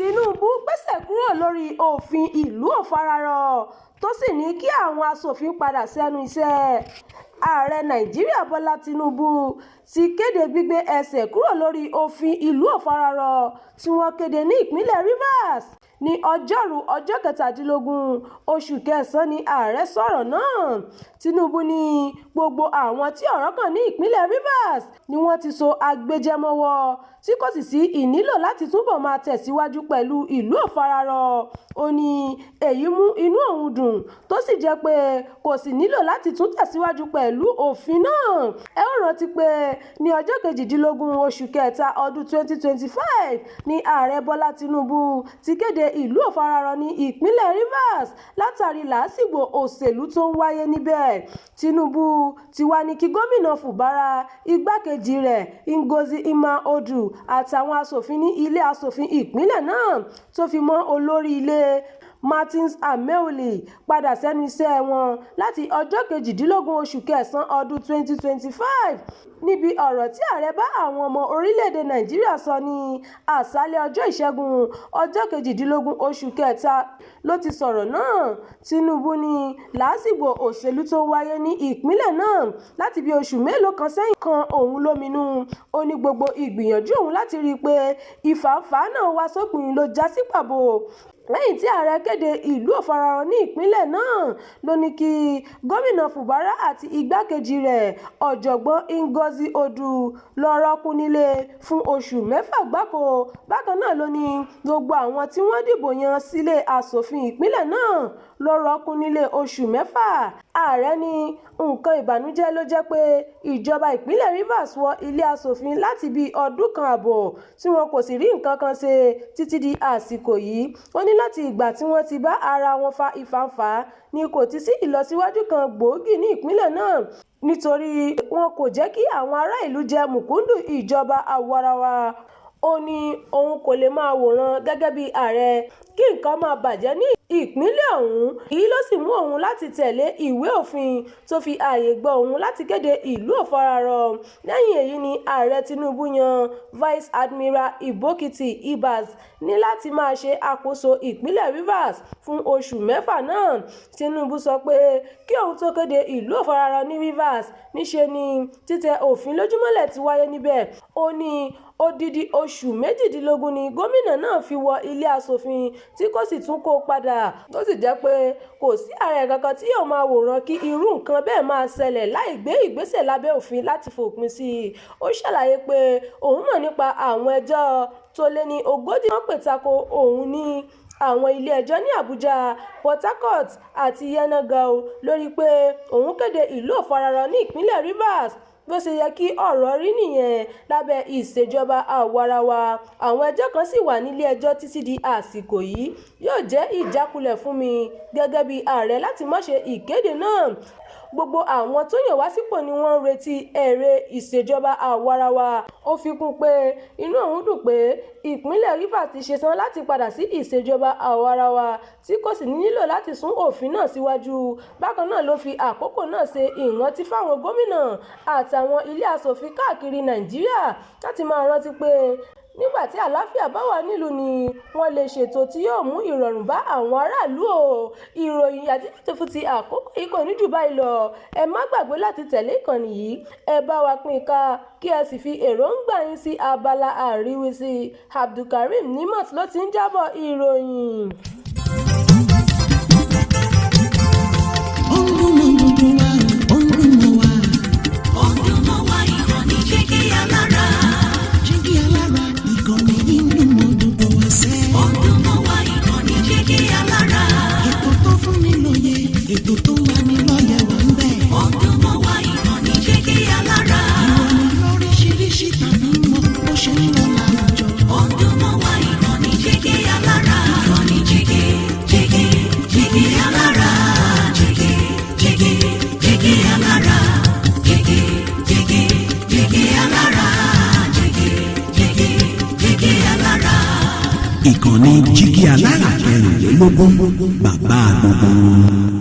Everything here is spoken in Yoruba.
Tinubu gbésẹ̀ kúrò lórí òfin ìlú fararọ tó sì ní kí àwọn aṣòfin padà sẹ́nu iṣẹ́. Ààrẹ Nàìjíríà Bọ́lá Tinubu ti kéde gbígbé ẹsẹ̀ kúrò lórí òfin ìlú fararọ tí wọ́n kéde ní ìpínlẹ̀ Rivers ní ọjọ́rú ọjọ́ 17 oṣù kẹsàn-án ni ààrẹ sọ̀rọ̀ náà. Tinubu ní gbogbo àwọn tí ọ̀rọ̀ kàn ní ìpínlẹ̀ Rivers ni wọ́n ti so agbẹjẹmọ́wọ́ tí kò sì sí ìnílò láti túbọ̀ máa tẹ̀síwájú pẹ̀lú ìlú fararọ. Ó ní èyí mú inú òun dùn tó sì jẹ́ pé kò sì nílò láti tún tẹ̀síwájú pẹ̀lú òfin náà. Ẹ ó rántí pé ní ọjọ́ 18 oṣù kẹta ọdún 2025 ni ààrẹ Bọ́lá Tinubu ti kéde ìlú fararọ ní ìpínlẹ̀ Rivers látàrí làásìgbò òṣèlú tó ń wáyé níbẹ̀. Tinubu ti wá ní kí gómìnà Fubara, igbákejì rẹ̀ Ngozi Odu àtàwọn aṣòfin ní ilé aṣòfin ìpínlẹ̀ náà tó fi mọ́ olórí ilé Martins Amaewhule padà sẹ́nu iṣẹ́ wọn láti ọjọ́ 18 oṣù kẹsàn-án ọdún 2025 níbi ọ̀rọ̀ tí ààrẹ bá àwọn ọmọ orílẹ̀-èdè Nàìjíríà sọ ní àṣálẹ́ ọjọ́ Ìṣẹ́gun ọjọ́ 18 oṣù kẹta ló ti sọ̀rọ̀ náà. Tinubu ní làásìgbò òṣèlú tó ń wáyé ní ìpínlẹ̀ náà láti bí oṣù mélòó kan sẹ́yìn kan òun lóminú. Ó ní gbogbo ìgbìyànjú òun láti rí i pé ìfàǹfà náà wá sópin ló já sí pàbó. Lẹ́yìn tí ààrẹ kéde ìlú fararọ ní ìpínlẹ̀ náà ló ní kí gómìnà Fubara àti igbákejì rẹ̀ ọ̀jọ̀gbọ́n Ngozi Odu lọ rọ́ọ̀kùn nílé fún oṣù 6 gbáko. Bákan náà ló ní gbogbo àwọn tí wọ́n dìbò yan sílé aṣòfin ìpínlẹ̀ náà lọ rọ́ọ̀kùn nílé oṣù 6. Ààrẹ ní nǹkan ìbànújẹ́ ló jẹ́ pé ìjọba ìpínlẹ̀ Rivers wọ ilé aṣòfin láti bí ọdún kan àbọ̀ tí wọn kò sì rí nǹkan kan ṣe títí di àsìkò yìí. Ó ní láti ìgbà tí wọ́n ti bá ara wọn fa ìfàǹfà ni kò ti sí ìlọsíwájú kan gbòógì ní ìpínlẹ̀ náà nítorí wọn kò jẹ́ kí àwọn ará ìlú jẹ mùkúndùn ìjọba àwarawa. Ó ní òun kò lè máa wòran gẹ́gẹ́ bí ààrẹ kí nǹkan máa bàjẹ́ ní ìpínlẹ̀ ọ̀hún. Èyí ló sì mú òun láti tẹ̀lé ìwé òfin tó fi ààyè gba òun láti kéde ìlú fararọ. Lẹ́yìn èyí ni ààrẹ Tinubu yan Vice Admiral Ibokiti Ibas ní láti máa ṣe àkóso ìpínlẹ̀ Rivers fún oṣù 6 náà. Tinubu sọ pé kí òun tó kéde ìlú fararọ ní Rivers níṣe ni títẹ òfin lójúmọ́lẹ̀ ti wáyé níbẹ̀. Ó ní odidi oṣù 18 ni gómìnà náà fi wọ ilé aṣòfin tí kò sì tún kó padà. Tó sì jẹ́ pé kò sí ààrẹ kankan tí yóò máa wòran kí irú nǹkan bẹ́ẹ̀ máa ṣẹlẹ̀ láì gbé ìgbésẹ̀ lábẹ́ òfin láti fòpin sí i. Ó ṣàlàyé pé òun mọ̀ nípa àwọn ẹjọ́ tó lé ní 40 wọ́n pè tako òun ní àwọn ilé ẹjọ́ ní Abuja, Port Harcourt àti Yanagao lórí pé òun kéde ìlú fararọ ní ìpínlẹ̀ Rivers bó ṣe yẹ kí ọ̀rọ̀ rí nìyẹn lábẹ́ ìṣèjọba àwarawa. Àwọn ẹjọ́ kan sì wà nílé ẹjọ́ títí di àsìkò yìí. Yóò jẹ́ ìjákulẹ̀ fún mi gẹ́gẹ́ bí ààrẹ láti má ṣe ìkéde náà. Gbogbo àwọn tó yàn wá sípò ni wọ́n ń retí èrè ìṣèjọba àwarawa. Ó fi kún pé inú òun dùn pé ìpínlẹ̀ Rivers ti ṣetán láti padà sí ìṣèjọba àwarawa tí kò sì nílò láti sún òfin náà síwájú. Bákan náà ló fi àkókò náà ṣe ìrántí fáwọn gómìnà àtàwọn ilé aṣòfin káàkiri Nàìjíríà láti máa rántí pé nígbà tí àlàáfíà bá wà nílùú ni wọ́n lè ṣètò tí yóò mú ìrọ̀rùn bá àwọn aráàlú o. Ìròyìn àti fún ti àkókò yìí kò ní jù báyìí lọ. Ẹ má gbàgbé láti tẹ̀lé ìkànnì yìí. Ẹ bá wa pín ká kí ẹ sì fi èròǹgbà yín sí abala àríwísí. Abdulkareem Nimot ló ti ń jábọ̀ ìròyìn. Ètò tó wà ní lọ́yẹ̀ wà ń bẹ̀. Ọdún mọ́ wá ìkànnì jẹ́ kí alára. Ìròyìn lóríṣiríṣi tàbí mọ́ bó ṣe ń lọ láwùjọ. Ọdún mọ́ wá ìkànnì jẹ́ kí alára. Ìkànnì jẹ́gẹ́ alára. Jẹ́gẹ́ alára. Jẹ́gẹ́ alára. Jẹ́gẹ́ alára. Ìkànnì jígí alára 24 bàbá gbogbo.